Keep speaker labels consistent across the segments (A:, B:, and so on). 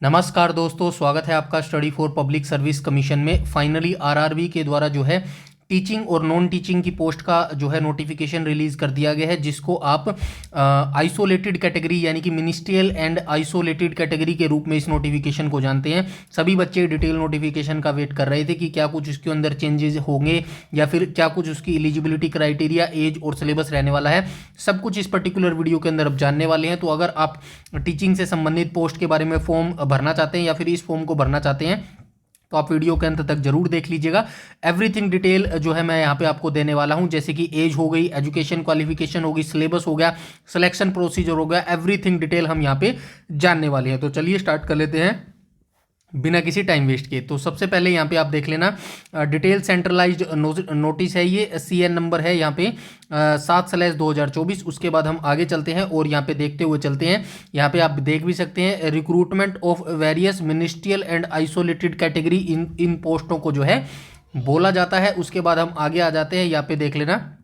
A: नमस्कार दोस्तों, स्वागत है आपका study for public service commission में। फाइनली आरआरबी के द्वारा जो है टीचिंग और नॉन टीचिंग की पोस्ट का जो है नोटिफिकेशन रिलीज कर दिया गया है, जिसको आप आइसोलेटेड कैटेगरी यानी कि मिनिस्ट्रियल एंड आइसोलेटेड कैटेगरी के रूप में इस नोटिफिकेशन को जानते हैं। सभी बच्चे डिटेल नोटिफिकेशन का वेट कर रहे थे कि क्या कुछ उसके अंदर चेंजेस होंगे या फिर क्या कुछ उसकी एलिजिबिलिटी क्राइटेरिया, एज और सिलेबस रहने वाला है। सब कुछ इस पर्टिकुलर वीडियो के अंदर अब जानने वाले हैं। तो अगर आप टीचिंग से संबंधित पोस्ट के बारे में फॉर्म भरना चाहते हैं या फिर इस फॉर्म को भरना चाहते हैं तो आप वीडियो के अंत तक जरूर देख लीजिएगा। एवरीथिंग डिटेल जो है मैं यहाँ पे आपको देने वाला हूँ, जैसे कि एज हो गई, एजुकेशन क्वालिफिकेशन हो गई, सिलेबस हो गया, सिलेक्शन प्रोसीजर हो गया, एवरीथिंग डिटेल हम यहाँ पे जानने वाले हैं। तो चलिए स्टार्ट कर लेते हैं बिना किसी टाइम वेस्ट के। तो सबसे पहले यहाँ पे आप देख लेना, डिटेल सेंट्रलाइज्ड नोटिस है ये, CN नंबर है यहाँ पे 7/2024। उसके बाद हम आगे चलते हैं और यहाँ पे देखते हुए चलते हैं। यहाँ पे आप देख भी सकते हैं recruitment of various ministerial and isolated category इन पोस्टों को जो है बोला जाता है। उसके बाद हम आगे आ जाते हैं, यहाँ पे देख लेना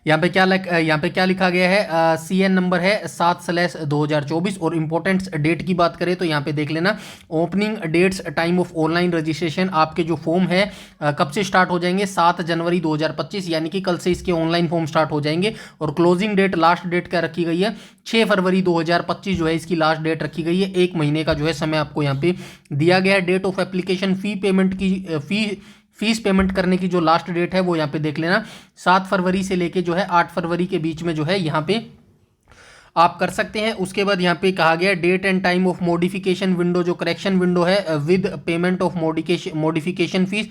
A: यहाँ पे क्या लिखा गया है। CN नंबर है 7/2024 और इम्पोर्टेंट डेट की बात करें तो यहाँ पे देख लेना, opening dates time of online registration. आपके जो फॉर्म है कब से स्टार्ट हो जाएंगे, 7 जनवरी 2025, यानी कि कल से इसके ऑनलाइन फॉर्म स्टार्ट हो जाएंगे। और क्लोजिंग डेट, लास्ट डेट क्या रखी गई है, 6 फरवरी 2025 जो है इसकी लास्ट डेट रखी गई है। 1 महीने का जो है समय आपको यहाँ पे दिया गया है। Date of application, fees payment करने की जो लास्ट डेट है वो यहाँ पे देख लेना, 7 फरवरी से लेके जो है 8 फरवरी के बीच में जो है यहाँ पे आप कर सकते हैं। उसके बाद यहाँ पे कहा गया date and time of modification window, जो करेक्शन विंडो है with payment of modification fees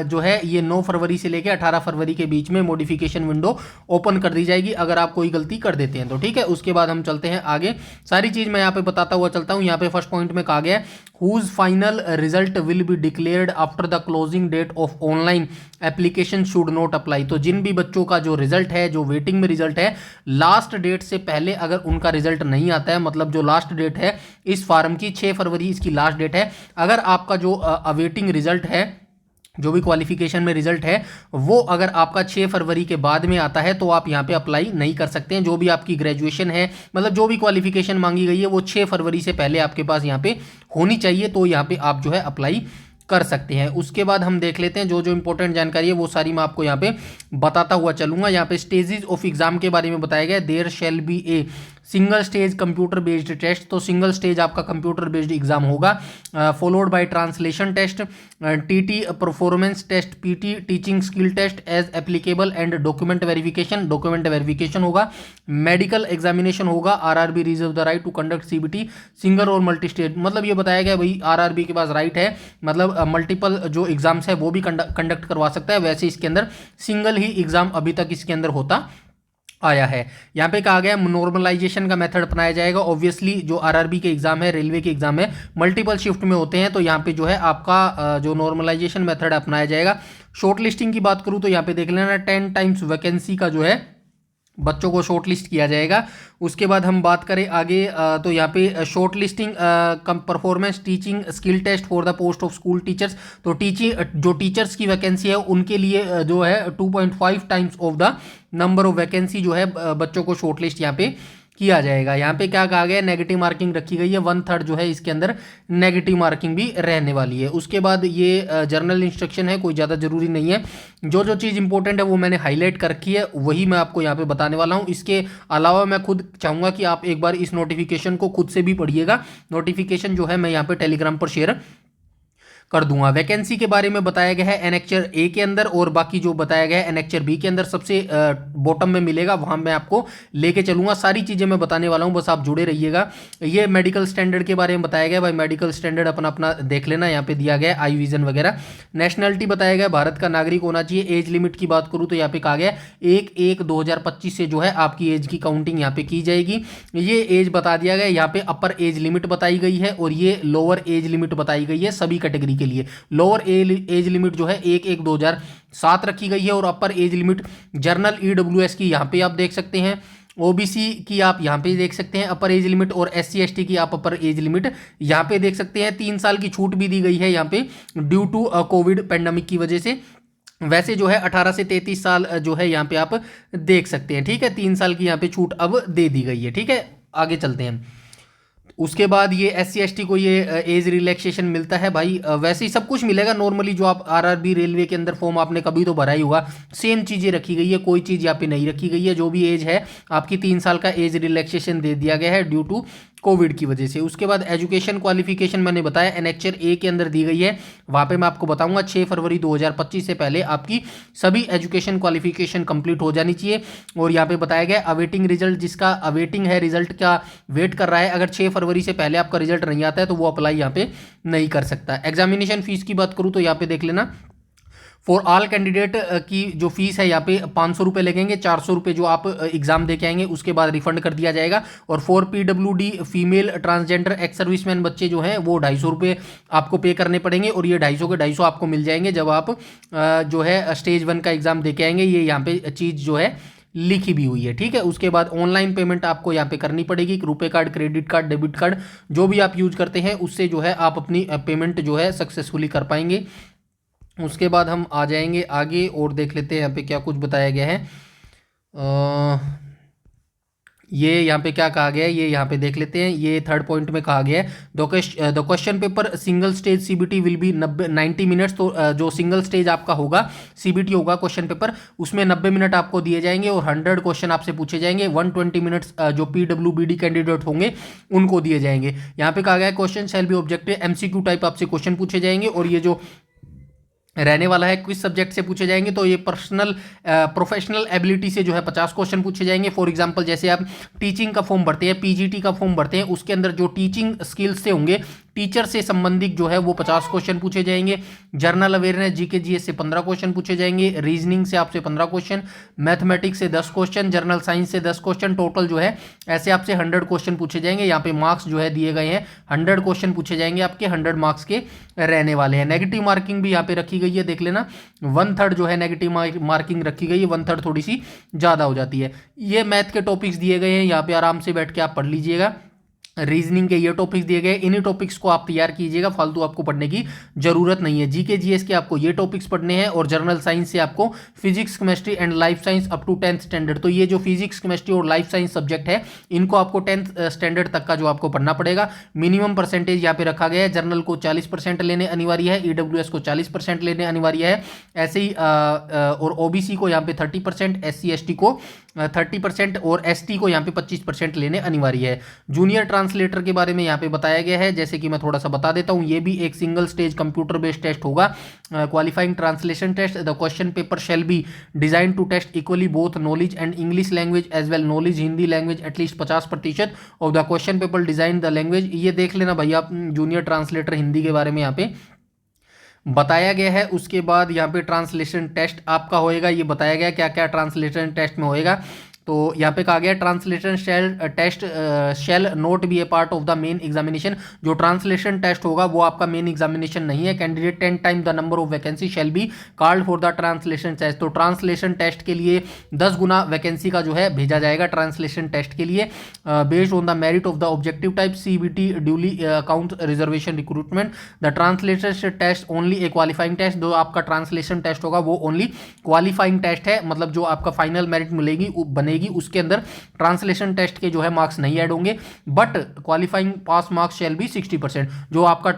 A: जो है ये 9 फरवरी से लेकर 18 फरवरी के बीच में मॉडिफिकेशन विंडो ओपन कर दी जाएगी अगर आप कोई गलती कर देते हैं तो, ठीक है। उसके बाद हम चलते हैं आगे, सारी चीज़ मैं यहाँ पे बताता हुआ चलता हूँ। यहाँ पे फर्स्ट पॉइंट में कहा गया है whose final result will be declared after the closing date of online application should not apply। तो जिन भी बच्चों का जो रिजल्ट है, जो वेटिंग में रिजल्ट है, लास्ट डेट से पहले अगर उनका रिजल्ट नहीं आता है, मतलब जो लास्ट डेट है इस फॉर्म की 6 फरवरी इसकी लास्ट डेट है, अगर आपका जो अवेटिंग रिजल्ट है, जो भी क्वालिफिकेशन में रिजल्ट है, वो अगर आपका 6 फरवरी के बाद में आता है तो आप यहाँ पे अप्लाई नहीं कर सकते हैं। जो भी आपकी ग्रेजुएशन है, मतलब जो भी क्वालिफिकेशन मांगी गई है वो 6 फरवरी से पहले आपके पास यहाँ पे होनी चाहिए, तो यहाँ पे आप जो है अप्लाई कर सकते हैं। उसके बाद हम देख लेते हैं जो जो इंपॉर्टेंट जानकारी है वो सारी मैं आपको यहाँ पे बताता हुआ चलूंगा। यहाँ पे स्टेजेस ऑफ एग्जाम के बारे में बताया गया, there shall be a single stage computer based test. तो सिंगल स्टेज आपका कंप्यूटर बेस्ड एग्जाम होगा, followed by translation test, TT performance test, PT teaching skill test as applicable and document verification होगा, medical examination होगा। RRB reserve the right to conduct CBT single और multi stage. मतलब ये बताया गया भाई RRB के पास राइट है, मतलब मल्टीपल जो एग्जाम्स है वो भी कंडक्ट करवा सकता है। वैसे इसके अंदर सिंगल ही एग्जाम अभी तक इसके अंदर होता आया है। यहाँ पे कहा गया नॉर्मलाइजेशन का मेथड अपनाया जाएगा। ऑब्वियसली जो RRB के एग्जाम है, रेलवे के एग्जाम है, मल्टीपल शिफ्ट में होते हैं, तो यहाँ पे जो है आपका जो नॉर्मलाइजेशन मेथड अपनाया जाएगा। शॉर्ट लिस्टिंग की बात करूँ तो यहाँ पे देख लेना 10 टाइम्स वैकेंसी का जो है बच्चों को शॉर्ट लिस्ट किया जाएगा। उसके बाद हम बात करें आगे तो यहाँ पे short listing performance teaching skill test for the post of school teachers. तो जो टीचर्स की वैकेंसी है उनके लिए जो है 2.5 times of the number of vacancy जो है बच्चों को शॉर्ट लिस्ट यहाँ पे किया जाएगा। यहाँ पे क्या कहा गया, नेगेटिव मार्किंग रखी गई है, 1/3 जो है इसके अंदर नेगेटिव मार्किंग भी रहने वाली है। उसके बाद ये जर्नल इंस्ट्रक्शन है, कोई ज़्यादा जरूरी नहीं है। जो जो चीज़ इंपॉर्टेंट है वो मैंने हाईलाइट कर रखी है, वही मैं आपको यहाँ पे बताने वाला हूँ। इसके अलावा मैं खुद चाहूँगा कि आप एक बार इस नोटिफिकेशन को खुद से भी पढ़िएगा। नोटिफिकेशन जो है मैं यहाँ पे टेलीग्राम पर शेयर कर दूंगा। वैकेंसी के बारे में बताया गया है एनेक्चर A के अंदर, और बाकी जो बताया गया है एनेक्चर B के अंदर सबसे बॉटम में मिलेगा, वहां मैं आपको लेके चलूंगा। सारी चीजें मैं बताने वाला हूं, बस आप जुड़े रहिएगा। ये मेडिकल स्टैंडर्ड के बारे में बताया गया, भाई मेडिकल स्टैंडर्ड अपना अपना देख लेना, यहाँ पे दिया गया है आई विजन वगैरह। नेशनलिटी बताया गया भारत का नागरिक होना चाहिए। एज लिमिट की बात करूँ तो यहाँ पे कहा गया 1/1/2025 से जो है आपकी एज की काउंटिंग यहाँ पे की जाएगी। ये एज बता दिया गया, यहाँ पे अपर एज लिमिट बताई गई है और ये लोअर एज लिमिट बताई गई है सभी कैटेगरी के लिए। लोअर एज लिमिट जो है 1/1/2007 रखी गई है और अपर एज लिमिट जर्नल EWS की यहाँ पे आप देख सकते हैं, OBC की आप यहाँ पे देख सकते हैं अपर एज लिमिट, और SC/ST की आप अपर एज लिमिट यहाँ पे देख सकते हैं। 3 साल की छूट भी दी गई है यहाँ पे ड्यू टू कोविड पेंडेमिक की वजह से। वैसे जो है 18 से 33 साल जो है यहाँ पे आप देख सकते हैं, ठीक है। 3 साल की यहाँ पे छूट अब दे दी गई है, ठीक है। आगे चलते हैं। उसके बाद ये SC ST को ये एज रिलैक्सेशन मिलता है भाई। वैसे ही सब कुछ मिलेगा नॉर्मली, जो आप RRB रेलवे के अंदर फॉर्म आपने कभी तो भरा ही होगा, सेम चीज़ें रखी गई है, कोई चीज़ यहाँ पे नहीं रखी गई है। जो भी एज है आपकी 3 साल का एज रिलैक्सेशन दे दिया गया है ड्यू टू कोविड की वजह से। उसके बाद एजुकेशन क्वालिफिकेशन मैंने बताया एनेक्चर ए के अंदर दी गई है, वहाँ पे मैं आपको बताऊंगा 6 फरवरी 2025 से पहले आपकी सभी एजुकेशन क्वालिफिकेशन कंप्लीट हो जानी चाहिए। और यहाँ पे बताया गया अवेटिंग रिजल्ट, जिसका अवेटिंग है रिजल्ट का वेट कर रहा है, अगर 6 फरवरी से पहले आपका रिजल्ट नहीं आता है तो वो अप्लाई यहाँ पे नहीं कर सकता। एग्जामिनेशन फीस की बात करूँ तो यहाँ पे देख लेना, फॉर ऑल कैंडिडेट की जो फीस है यहाँ पे 500 रुपये लगेंगे, 400 रुपये जो आप एग्जाम दे के आएंगे उसके बाद रिफंड कर दिया जाएगा। और for PWD female transgender ex serviceman बच्चे जो हैं वो 250 रुपये आपको पे करने पड़ेंगे, और ये 250 के 250 आपको मिल जाएंगे जब आप जो है स्टेज 1 का एग्जाम दे के आएंगे। ये यहाँ पे चीज़ जो है लिखी भी हुई है, ठीक है। उसके बाद ऑनलाइन पेमेंट आपको यहाँ पे करनी पड़ेगी, रुपए card, credit card, debit card जो भी आप यूज करते हैं उससे जो है आप अपनी पेमेंट जो है सक्सेसफुली कर पाएंगे। उसके बाद हम आ जाएंगे आगे और देख लेते हैं यहाँ पे क्या कुछ बताया गया है। ये यहाँ पे क्या कहा गया है ये यहाँ पे देख लेते हैं। ये थर्ड पॉइंट में कहा गया है the question paper single stage CBT will be 90 minutes. तो जो सिंगल स्टेज आपका होगा CBT होगा क्वेश्चन पेपर, उसमें 90 मिनट आपको दिए जाएंगे और 100 क्वेश्चन आपसे पूछे जाएंगे। 120 मिनट्स जो PWBD कैंडिडेट होंगे उनको दिए जाएंगे। यहाँ पे कहा गया है question shall be objective, MCQ type आपसे क्वेश्चन पूछे जाएंगे। और ये जो रहने वाला है किस सब्जेक्ट से पूछे जाएंगे, तो ये प्रोफेशनल एबिलिटी से जो है 50 क्वेश्चन पूछे जाएंगे। फॉर एग्जांपल जैसे आप टीचिंग का फॉर्म भरते हैं, PGT का फॉर्म भरते हैं, उसके अंदर जो टीचिंग स्किल्स से होंगे, टीचर से संबंधित जो है वो 50 क्वेश्चन पूछे जाएंगे। जर्नल अवेयरनेस GK GS से 15 क्वेश्चन पूछे जाएंगे। रीजनिंग से आपसे 15 क्वेश्चन, मैथमेटिक्स से 10 क्वेश्चन, जनरल साइंस से 10 क्वेश्चन, टोटल जो है ऐसे आपसे 100 क्वेश्चन पूछे जाएंगे। यहाँ पे मार्क्स जो है दिए गए हैं, 100 क्वेश्चन पूछे जाएंगे आपके, 100 मार्क्स के रहने वाले हैं। नेगेटिव मार्किंग भी यहाँ पे रखी गई है, देख लेना 1/3 जो है नेगेटिव मार्किंग रखी गई है, 1/3 थोड़ी सी ज़्यादा हो जाती है। ये मैथ के टॉपिक्स दिए गए हैं, यहाँ पे आराम से बैठ के आप पढ़ लीजिएगा। रीजनिंग के ये टॉपिक्स दिए गए, इन्हीं टॉपिक्स को आप तैयार कीजिएगा, फालतू आपको पढ़ने की जरूरत नहीं है। GK GS के आपको ये टॉपिक्स पढ़ने हैं, और जनरल साइंस से आपको physics, chemistry and life science up to 10th standard. तो ये जो फिजिक्स, केमिस्ट्री और लाइफ साइंस सब्जेक्ट है इनको आपको 10th स्टैंडर्ड तक का जो आपको पढ़ना पड़ेगा। मिनिमम परसेंटेज यहाँ पे रखा गया है, जनरल को 40% लेने अनिवार्य है, EWS को 40% लेने अनिवार्य है, ऐसे ही और OBC को यहाँ पे 30%, SC ST को 30% और ST को यहाँ पे 25% लेने अनिवार्य है। जूनियर ट्रांसलेटर के बारे में यहाँ पे बताया गया है, जैसे कि मैं थोड़ा सा बता देता हूँ। ये भी एक single stage computer based test होगा, qualifying translation test. The question paper shall be design to test equally both knowledge and English language as well knowledge Hindi language at least 50% of the question paper design the language. ये देख लेना भैया junior translator Hindi के बारे में यहाँ पे बताया गया है। उसके बाद यहाँ पे ट्रांसलेशन टेस्ट आपका होएगा, ये बताया गया क्या क्या ट्रांसलेशन टेस्ट में होएगा। तो यहाँ पे कहा गया translation test shall not be a part of the main examination. जो ट्रांसलेशन टेस्ट होगा वो आपका मेन एग्जामिनेशन नहीं है। Candidate 10 time the number of vacancy shall be called for the translation test. तो ट्रांसलेशन टेस्ट के लिए 10 गुना वैकेंसी का जो है भेजा जाएगा ट्रांसलेशन टेस्ट के लिए, based on the merit of the objective type CBT duly account reservation recruitment. The translation test only a qualifying test. जो आपका ट्रांसलेशन टेस्ट होगा वो ओनली क्वालिफाइंग टेस्ट है, मतलब जो आपका फाइनल मेरिट मिलेगी बनेगी उसके अंदर ट्रांसलेशन टेस्ट के जो है मार्क्स नहीं ऐड होंगे, but qualifying pass marks shall be 60%। जो आपका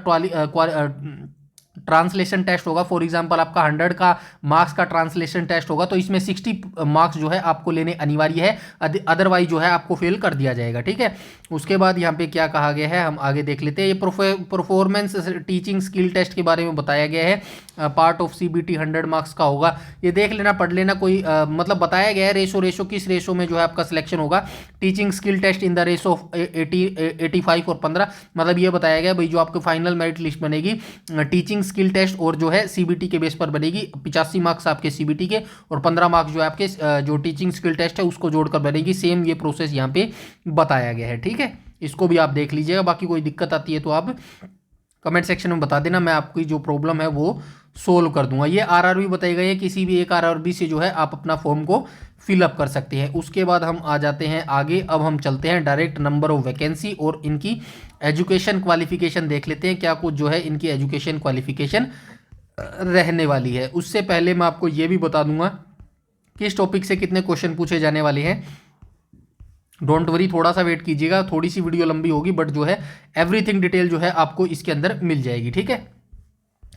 A: ट्रांसलेशन टेस्ट होगा, फॉर एग्जांपल आपका 100 का मार्क्स का ट्रांसलेशन टेस्ट होगा तो इसमें 60 मार्क्स जो है आपको लेने अनिवार्य है, अदरवाइज जो है आपको फेल कर दिया जाएगा, ठीक है। उसके बाद यहाँ पे क्या कहा गया है हम आगे देख लेते हैं। ये परफॉर्मेंस टीचिंग स्किल टेस्ट के बारे में बताया गया है, पार्ट ऑफ CBT 100 मार्क्स का होगा। ये देख लेना पढ़ लेना, कोई मतलब बताया गया है रेशो किस रेशो में जो है आपका सिलेक्शन होगा। Teaching skill test in the ratio of 85 और 15, मतलब ये बताया गया भाई जो आपको फाइनल मेरिट लिस्ट बनेगी टीचिंग स्किल टेस्ट और जो है CBT के बेस पर बनेगी। 85 मार्क्स आपके CBT के और 15 मार्क्स जो है आपके जो टीचिंग स्किल टेस्ट है उसको जोड़कर बनेगी। सेम ये प्रोसेस यहाँ पे बताया गया है, ठीक है। इसको भी आप देख लीजिएगा, बाकी कोई दिक्कत आती है तो आप कमेंट सेक्शन में बता देना, मैं आपकी जो प्रॉब्लम है वो सोल्व कर दूंगा। ये RRB बताई गई है, किसी भी एक RRB से जो है आप अपना फॉर्म को फिलअप कर सकते हैं। उसके बाद हम आ जाते हैं आगे, अब हम चलते हैं डायरेक्ट नंबर ऑफ वैकेंसी और इनकी एजुकेशन क्वालिफिकेशन देख लेते हैं, क्या कुछ जो है इनकी एजुकेशन क्वालिफिकेशन रहने वाली है। उससे पहले मैं आपको ये भी बता दूंगा किस टॉपिक से कितने क्वेश्चन पूछे जाने वाले हैं। डोंट वरी, थोड़ा सा वेट कीजिएगा, थोड़ी सी वीडियो लंबी होगी बट जो है एवरीथिंग डिटेल जो है आपको इसके अंदर मिल जाएगी। ठीक है,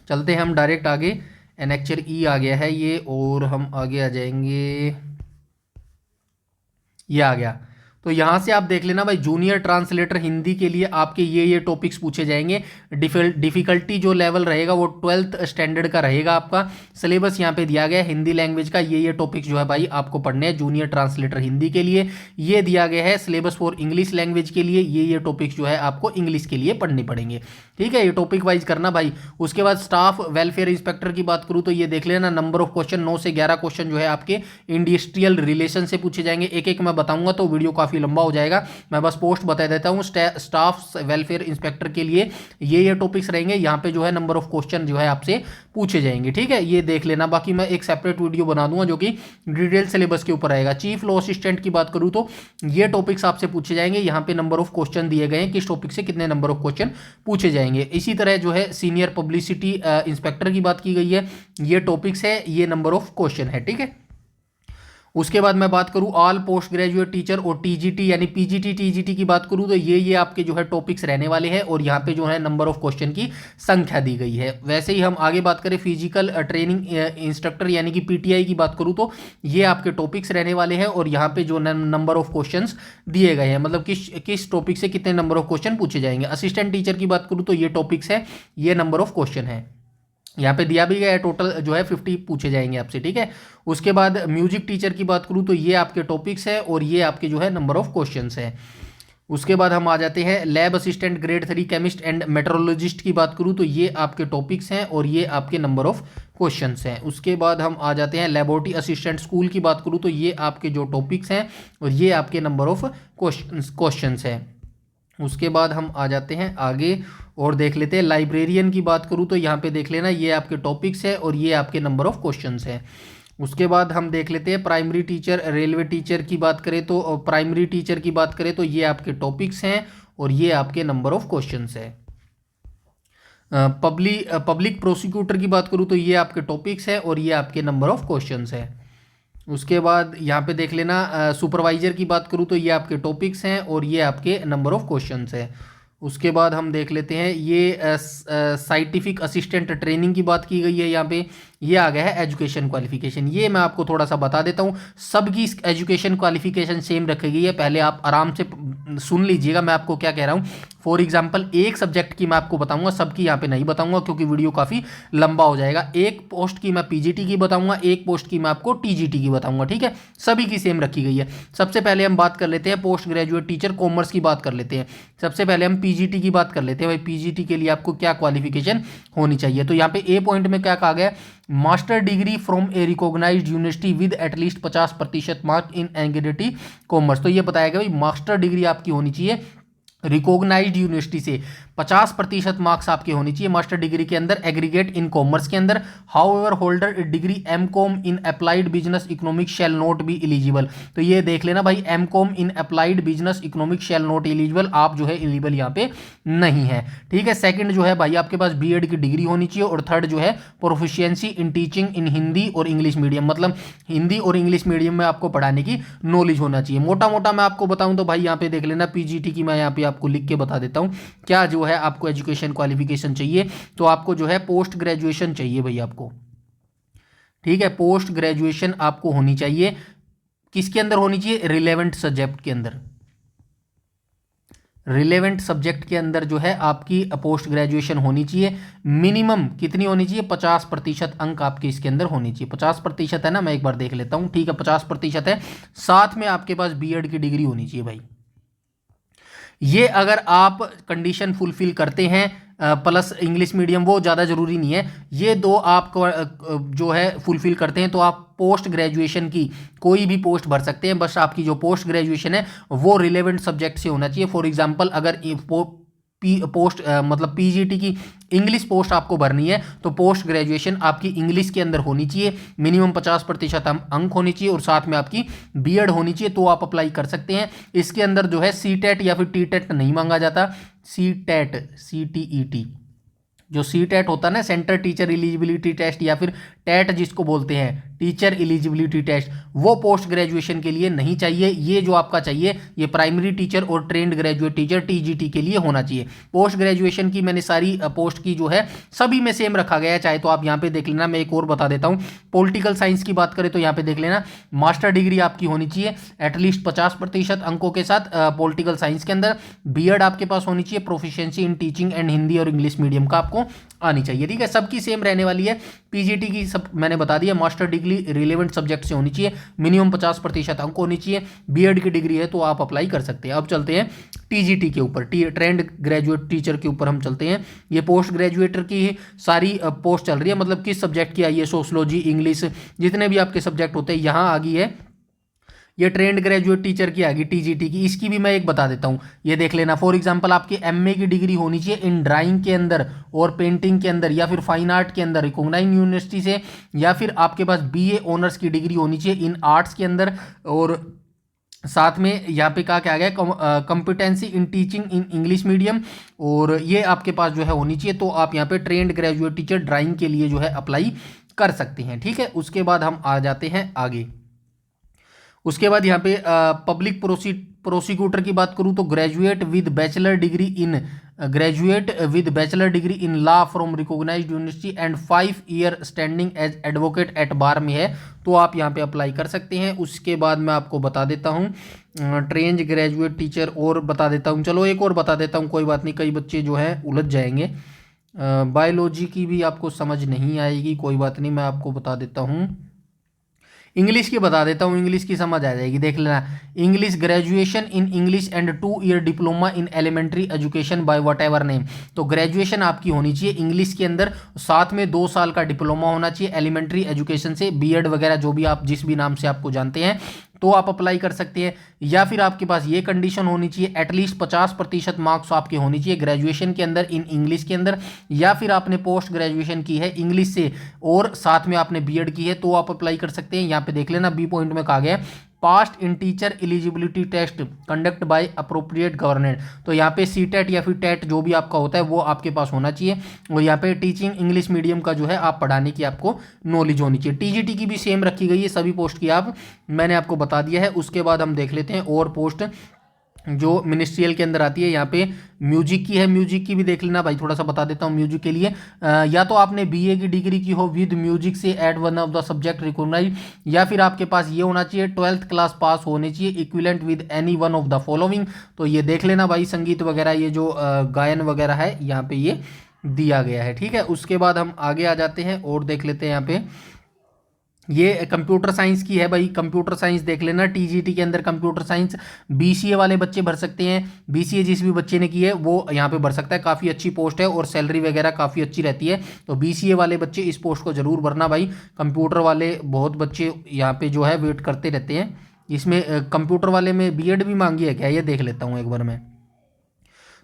A: चलते हैं हम डायरेक्ट आगे। एनेक्चर ई आ गया है ये, और हम आगे आ जाएंगे, ये आ गया। तो यहाँ से आप देख लेना भाई, जूनियर ट्रांसलेटर हिंदी के लिए आपके ये टॉपिक्स पूछे जाएंगे। डिफिकल्टी जो लेवल रहेगा वो 12th स्टैंडर्ड का रहेगा। आपका सिलेबस यहाँ पे दिया गया है हिंदी लैंग्वेज का, ये टॉपिक्स जो है भाई आपको पढ़ने हैं जूनियर ट्रांसलेटर हिंदी के लिए। ये दिया गया है सिलेबस फॉर इंग्लिश लैंग्वेज के लिए, ये टॉपिक्स जो है आपको इंग्लिश के लिए पढ़ने पड़ेंगे। ठीक है, ये टॉपिक वाइज करना भाई। उसके बाद स्टाफ वेलफेयर इंस्पेक्टर की बात करूँ तो ये देख लेना, नंबर ऑफ क्वेश्चन 9 से 11 क्वेश्चन जो है आपके इंडस्ट्रियल रिलेशन से पूछे जाएंगे। एक एक मैं बताऊंगा तो वीडियो काफी लंबा हो जाएगा, मैं बस पोस्ट बता देता हूं। स्टाफ वेलफेयर इंस्पेक्टर के लिए ये टॉपिक्स रहेंगे, यहां पे जो है नंबर ऑफ क्वेश्चन जो है आपसे पूछे जाएंगे। ठीक है, ये देख लेना। बाकी मैं एक सेपरेट वीडियो बना दूंगा जो कि डिटेल सिलेबस के ऊपर आएगा। चीफ लॉ असिस्टेंट की बात करूं तो ये टॉपिक्स आपसे पूछे जाएंगे, यहां पे नंबर ऑफ क्वेश्चन दिए गए हैं, किस टॉपिक से कितने नंबर ऑफ क्वेश्चन पूछे जाएंगे। इसी तरह जो है सीनियर पब्लिसिटी इंस्पेक्टर की बात की गई है, ये टॉपिक्स है, ये नंबर ऑफ क्वेश्चन है। ठीक है, उसके बाद मैं बात करूं ऑल पोस्ट ग्रेजुएट टीचर और टीजीटी यानी पीजीटी टीजीटी की बात करूं तो ये आपके जो है टॉपिक्स रहने वाले हैं, और यहाँ पे जो है नंबर ऑफ क्वेश्चन की संख्या दी गई है। वैसे ही हम आगे बात करें फिजिकल ट्रेनिंग इंस्ट्रक्टर यानी कि पीटीआई की बात करूं तो ये आपके टॉपिक्स रहने वाले हैं, और यहाँ पे जो नंबर ऑफ क्वेश्चन दिए गए हैं, मतलब किस टॉपिक से कितने नंबर ऑफ क्वेश्चन पूछे जाएंगे। असिस्टेंट टीचर की बात करूँ तो ये टॉपिक्स है, ये नंबर ऑफ क्वेश्चन है, यहाँ पे दिया भी गया है, टोटल जो है 50 पूछे जाएंगे आपसे। ठीक है, उसके बाद म्यूजिक टीचर की बात करूँ तो ये आपके टॉपिक्स है, और ये आपके जो है नंबर ऑफ क्वेश्चंस है। उसके बाद हम आ जाते हैं lab assistant grade 3 chemist and metrologist की बात करूँ तो ये आपके टॉपिक्स हैं, और ये आपके नंबर ऑफ क्वेश्चंस हैं। उसके बाद हम आ जाते हैं लेबोरेटरी असिस्टेंट स्कूल की बात करूँ तो ये आपके जो टॉपिक्स हैं, और ये आपके नंबर ऑफ क्वेश्चंस हैं। उसके बाद हम आ जाते हैं आगे और देख लेते हैं लाइब्रेरियन की बात करूँ तो यहाँ पे देख लेना, ये आपके टॉपिक्स है, और ये आपके नंबर ऑफ क्वेश्चंस हैं। उसके बाद हम देख लेते हैं प्राइमरी टीचर रेलवे टीचर की बात करें तो प्राइमरी टीचर की बात करें तो ये आपके टॉपिक्स हैं, और ये आपके नंबर ऑफ क्वेश्चंस है। पब्लिक प्रोसिक्यूटर की बात करूँ तो ये आपके टॉपिक्स है, और ये आपके नंबर ऑफ क्वेश्चंस है। उसके बाद यहाँ पे देख लेना सुपरवाइजर की बात करूँ तो ये आपके टॉपिक्स हैं, और ये आपके नंबर ऑफ क्वेश्चंस है। उसके बाद हम देख लेते हैं ये साइंटिफिक असिस्टेंट ट्रेनिंग की बात की गई है, यहाँ पे ये आ गया है एजुकेशन क्वालिफिकेशन। ये मैं आपको थोड़ा सा बता देता हूँ, सबकी एजुकेशन क्वालिफिकेशन सेम रखी गई है, पहले आप आराम से सुन लीजिएगा मैं आपको क्या कह रहा हूँ। फॉर एग्जाम्पल एक सब्जेक्ट की मैं आपको बताऊंगा, सबकी यहाँ पे नहीं बताऊंगा क्योंकि वीडियो काफ़ी लंबा हो जाएगा। एक पोस्ट की मैं पीजीटी की बताऊंगा, एक पोस्ट की मैं आपको टीजीटी की बताऊंगा। ठीक है, सभी की सेम रखी गई है। सबसे पहले हम बात कर लेते हैं पोस्ट ग्रेजुएट टीचर कॉमर्स की बात कर लेते हैं। सबसे पहले हम पीजीटी की बात कर लेते हैं। भाई पीजीटी के लिए आपको क्या क्वालिफिकेशन होनी चाहिए, तो यहाँ पे ए पॉइंट में क्या कहा गया, master degree from a recognised university with at least 50% mark in aggregate commerce. तो ये बताया गया भाई मास्टर डिग्री आपकी होनी चाहिए रिकॉग्नाइज्ड यूनिवर्सिटी से, 50% मार्क्स आपके होनी चाहिए मास्टर डिग्री के अंदर एग्रीगेट इन कॉमर्स के अंदर। However holder degree M Com in applied business economics shall not be eligible. तो ये देख लेना भाई, M Com in applied business economics shall not eligible, आप जो है एलिजिबल यहाँ पे नहीं है। ठीक है, सेकंड जो है भाई आपके पास बीएड की डिग्री होनी चाहिए, और थर्ड जो है proficiency in teaching in Hindi और इंग्लिश मीडियम, मतलब हिंदी और इंग्लिश मीडियम में आपको पढ़ाने की नॉलेज होना चाहिए। मोटा मोटा मैं आपको बताऊं तो भाई यहाँ पे देख लेना, पीजीटी की मैं यहाँ पे आपको लिख के बता देता हूँ क्या जो है आपको एजुकेशन क्वालिफिकेशन चाहिए। तो आपको जो है पोस्ट ग्रेजुएशन चाहिए भाई आपको। ठीक है, पोस्ट ग्रेजुएशन आपको होनी चाहिए, किसके अंदर होनी चाहिए, रिलेवेंट सब्जेक्ट के अंदर। रिलेवेंट सब्जेक्ट के अंदर जो है आपकी पोस्ट ग्रेजुएशन होनी चाहिए। मिनिमम कितनी होनी चाहिए, 50% अंक आपके इसके अंदर होनी चाहिए। 50% है ना, मैं एक बार देख लेता हूं। ठीक है, 50% है, साथ में आपके पास बीएड की डिग्री होनी चाहिए भाई। ये अगर आप कंडीशन फुलफिल करते हैं, प्लस इंग्लिश मीडियम, वो ज़्यादा ज़रूरी नहीं है, ये दो आप जो है फुलफिल करते हैं तो आप पोस्ट ग्रेजुएशन की कोई भी पोस्ट भर सकते हैं। बस आपकी जो पोस्ट ग्रेजुएशन है वो रिलेवेंट सब्जेक्ट से होना चाहिए। फॉर एग्जांपल अगर पोस्ट मतलब पीजीटी की इंग्लिश पोस्ट आपको भरनी है तो पोस्ट ग्रेजुएशन आपकी इंग्लिश के अंदर होनी चाहिए, मिनिमम 50% अंक होनी चाहिए, और साथ में आपकी बीएड होनी चाहिए, तो आप अप्लाई कर सकते हैं। इसके अंदर जो है सीटेट या फिर टीटेट नहीं मांगा जाता, सीटेट CTET जो सीटेट होता है ना, सेंटर टीचर एलिजिबिलिटी टेस्ट, या फिर टेट जिसको बोलते हैं, टीचर एलिजिबिलिटी टेस्ट, वो पोस्ट ग्रेजुएशन के लिए नहीं चाहिए। ये जो आपका चाहिए ये प्राइमरी टीचर और ट्रेंड ग्रेजुएट टीचर टीजीटी के लिए होना चाहिए। पोस्ट ग्रेजुएशन की मैंने सारी पोस्ट की जो है सभी में सेम रखा गया है, चाहे तो आप यहाँ पे देख लेना। मैं एक और बता देता हूँ, पॉलिटिकल साइंस की बात करें तो यहाँ पे देख लेना, मास्टर डिग्री आपकी होनी चाहिए एटलीस्ट 50% अंकों के साथ पॉलिटिकल साइंस के अंदर। बीएड आपके पास होनी चाहिए, proficiency in teaching and Hindi और इंग्लिश मीडियम का आपको आनी चाहिए, ठीक है। सबकी सेम रहने वाली है। पीजीटी की सब मैंने बता दिया, मास्टर डिग्री रिलेवेंट सब्जेक्ट से होनी चाहिए, मिनिमम 50% अंक होनी चाहिए। बीएड की डिग्री है तो आप अप्लाई कर सकते हैं। अब चलते हैं टीजीटी के ऊपर, ट्रेंड ग्रेजुएट टीचर के ऊपर हम चलते हैं। ये पोस्ट ग्रेजुएटर की सारी पोस्ट चल रही है, मतलब किस सब्जेक्ट की आई है, सोशलॉजी, इंग्लिश, जितने भी आपके सब्जेक्ट होते हैं यहाँ आ गई है। ये ट्रेंड ग्रेजुएट टीचर की आ गई टीजीटी की, इसकी भी मैं एक बता देता हूँ, ये देख लेना। फॉर एग्जांपल आपकी एमए की डिग्री होनी चाहिए इन ड्राइंग के अंदर और पेंटिंग के अंदर या फिर फाइन आर्ट के अंदर रिकॉग्नाइज्ड यूनिवर्सिटी से, या फिर आपके पास बीए ऑनर्स की डिग्री होनी चाहिए इन आर्ट्स के अंदर। और साथ में यहाँ पे कहा क्या गया, competency in teaching in English medium, और ये आपके पास जो है होनी चाहिए। तो आप यहाँ पे ट्रेंड ग्रेजुएट टीचर ड्राइंग के लिए जो है अप्लाई कर सकते हैं, ठीक है। उसके बाद हम आ जाते हैं आगे। उसके बाद यहाँ पे पब्लिक प्रोसिक्यूटर की बात करूँ तो graduate with bachelor degree in law from recognised university and 5 year standing as advocate at bar में है, तो आप यहाँ पे अप्लाई कर सकते हैं। उसके बाद मैं आपको बता देता हूँ ट्रेंड ग्रेजुएट टीचर और बता देता हूँ, चलो एक और बता देता हूँ, कोई बात नहीं, कई बच्चे जो हैं उलझ जाएंगे। बायोलॉजी की भी आपको समझ नहीं आएगी, कोई बात नहीं, मैं आपको बता देता हूँ। इंग्लिश की बता देता हूँ, इंग्लिश की समझ आ जाएगी, देख लेना। English graduation in English and 2 year diploma in elementary education by whatever name, तो ग्रेजुएशन आपकी होनी चाहिए इंग्लिश के अंदर, साथ में 2 साल का डिप्लोमा होना चाहिए एलिमेंट्री एजुकेशन से, बीएड वगैरह जो भी आप जिस भी नाम से आपको जानते हैं, तो आप अप्लाई कर सकते हैं। या फिर आपके पास ये कंडीशन होनी चाहिए, एटलीस्ट 50% मार्क्स आपके होनी चाहिए ग्रेजुएशन के अंदर इन इंग्लिश के अंदर, या फिर आपने पोस्ट ग्रेजुएशन की है इंग्लिश से और साथ में आपने बीएड की है, तो आप अप्लाई कर सकते हैं। यहाँ पे देख लेना, बी पॉइंट में कहा गया past in teacher eligibility test conduct by appropriate government, तो यहाँ पे सीटेट या फिर टेट जो भी आपका होता है वो आपके पास होना चाहिए। और यहाँ पे टीचिंग इंग्लिश मीडियम का जो है आप पढ़ाने की आपको नॉलेज होनी चाहिए। टीजीटी की भी सेम रखी गई है, सभी पोस्ट की आप मैंने आपको बता दिया है। उसके बाद हम देख लेते हैं और पोस्ट जो मिनिस्ट्रियल के अंदर आती है। यहाँ पे म्यूजिक की है, म्यूजिक की भी देख लेना भाई, थोड़ा सा बता देता हूँ म्यूजिक के लिए। या तो आपने बीए की डिग्री की हो विद म्यूजिक से at one of the subject recognise, या फिर आपके पास ये होना चाहिए 12th क्लास पास होने चाहिए equivalent with any one of the following, तो ये देख लेना भाई, संगीत वगैरह ये जो गायन वगैरह है यहाँ पे ये दिया गया है, ठीक है। उसके बाद हम आगे आ जाते हैं और देख लेते हैं यहाँ पे, ये कंप्यूटर साइंस की है भाई, कंप्यूटर साइंस देख लेना। टीजीटी के अंदर कंप्यूटर साइंस बीसीए वाले बच्चे भर सकते हैं, बीसीए जिस भी बच्चे ने की है वो यहाँ पे भर सकता है, काफ़ी अच्छी पोस्ट है और सैलरी वगैरह काफ़ी अच्छी रहती है, तो बीसीए वाले बच्चे इस पोस्ट को जरूर भरना भाई। कंप्यूटर वाले बहुत बच्चे यहाँ पे जो है वेट करते रहते हैं। इसमें कंप्यूटर वाले में बीएड भी मांगी है क्या, ये देख लेता हूँ एक बार मैं।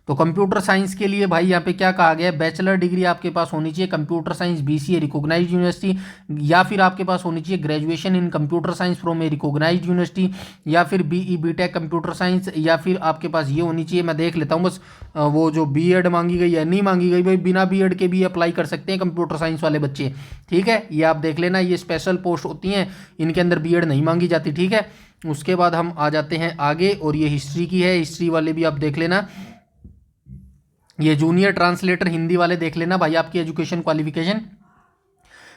A: तो कंप्यूटर साइंस के लिए भाई यहाँ पे क्या कहा गया है, बैचलर डिग्री आपके पास होनी चाहिए computer science BCA recognised university, या फिर आपके पास होनी चाहिए graduation in computer science from a recognised university, या फिर बीई बीटेक कंप्यूटर साइंस, या फिर आपके पास ये होनी चाहिए, मैं देख लेता हूँ बस, वो जो बीएड मांगी गई है नहीं मांगी गई भाई, बिना बीएड के भी अप्लाई कर सकते हैं कंप्यूटर साइंस वाले बच्चे, ठीक है। ये आप देख लेना, ये स्पेशल पोस्ट होती हैं, इनके अंदर बीएड नहीं मांगी जाती, ठीक है। उसके बाद हम आ जाते हैं आगे, और ये हिस्ट्री की है, हिस्ट्री वाले भी आप देख लेना। ये जूनियर ट्रांसलेटर हिंदी वाले देख लेना भाई, आपकी एजुकेशन क्वालिफिकेशन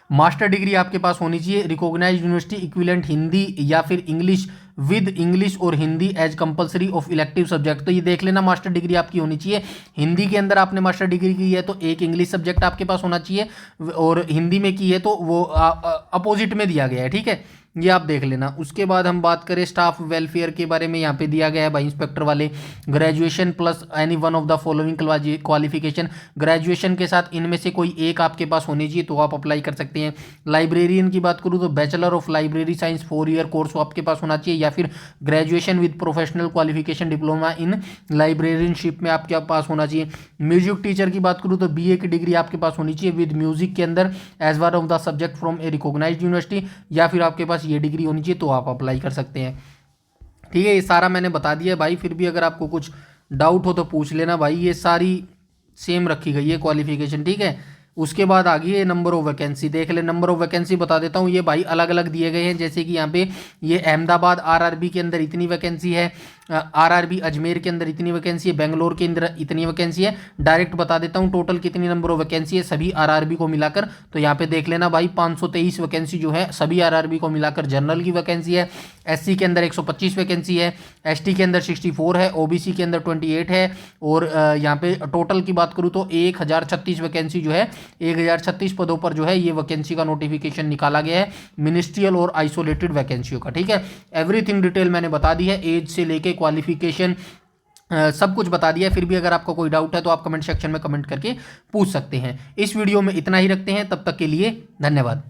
A: मास्टर डिग्री आपके पास होनी चाहिए रिकॉग्नाइज्ड यूनिवर्सिटी इक्विवेलेंट हिंदी या फिर इंग्लिश विद इंग्लिश और Hindi as compulsory of elective subject, तो ये देख लेना मास्टर डिग्री आपकी होनी चाहिए। हिंदी के अंदर आपने मास्टर डिग्री की है तो एक इंग्लिश सब्जेक्ट आपके पास होना चाहिए, और हिंदी में की है तो वो अपोजिट में दिया गया है, ठीक है, ये आप देख लेना। उसके बाद हम बात करें स्टाफ वेलफेयर के बारे में, यहाँ पे दिया गया है भाई इंस्पेक्टर वाले graduation plus any one of the following qualification, graduation के साथ इनमें से कोई एक आपके पास होनी चाहिए तो आप अप्लाई कर सकते हैं। लाइब्रेरियन की बात करूँ तो bachelor of library science 4 year course आपके पास होना चाहिए, या फिर graduation with professional qualification diploma in librarianship में आपके पास होना चाहिए। म्यूजिक टीचर की बात करूँ तो बीए की डिग्री आपके पास होनी चाहिए विद म्यूजिक के अंदर as one of the subject from a recognised university, या फिर आपके पास ये डिग्री होनी चाहिए तो आप अप्लाई कर सकते हैं, ठीक है। ये सारा मैंने बता दिया भाई, फिर भी अगर आपको कुछ डाउट हो तो पूछ लेना भाई, ये सारी सेम रखी गई है क्वालिफिकेशन, ठीक है। उसके बाद आ गई है नंबर ऑफ वैकेंसी। देख ले, नंबर ऑफ वैकेंसी बता देता हूँ, ये भाई अलग अलग दिए गए हैं। जैसे कि यहाँ पे ये अहमदाबाद आरआरबी के अंदर इतनी वैकेंसी है, आरआरबी अजमेर के अंदर इतनी वैकेंसी है, बेंगलोर के अंदर इतनी वैकेंसी है। डायरेक्ट बता देता हूँ टोटल कितनी नंबर ऑफ वैकेंसी है सभी आरआरबी को मिलाकर। तो यहाँ पे देख लेना भाई 523 वैकेंसी जो है सभी आरआरबी को मिलाकर जनरल की वैकेंसी है। एससी के अंदर 125 वैकेंसी है, एसटी के अंदर 64 है, ओबीसी के अंदर 28 है। और यहाँ पे टोटल की बात करूँ तो 1036 वैकेंसी जो है, 1036 पदों पर जो है ये वैकेंसी का नोटिफिकेशन निकाला गया है मिनिस्ट्रियल और आइसोलेटेड वैकेंसियों का। ठीक है, एवरीथिंग डिटेल मैंने बता दी है, एज से लेके क्वालिफिकेशन सब कुछ बता दिया है। फिर भी अगर आपका कोई डाउट है तो आप कमेंट सेक्शन में कमेंट करके पूछ सकते हैं। इस वीडियो में इतना ही रखते हैं, तब तक के लिए धन्यवाद।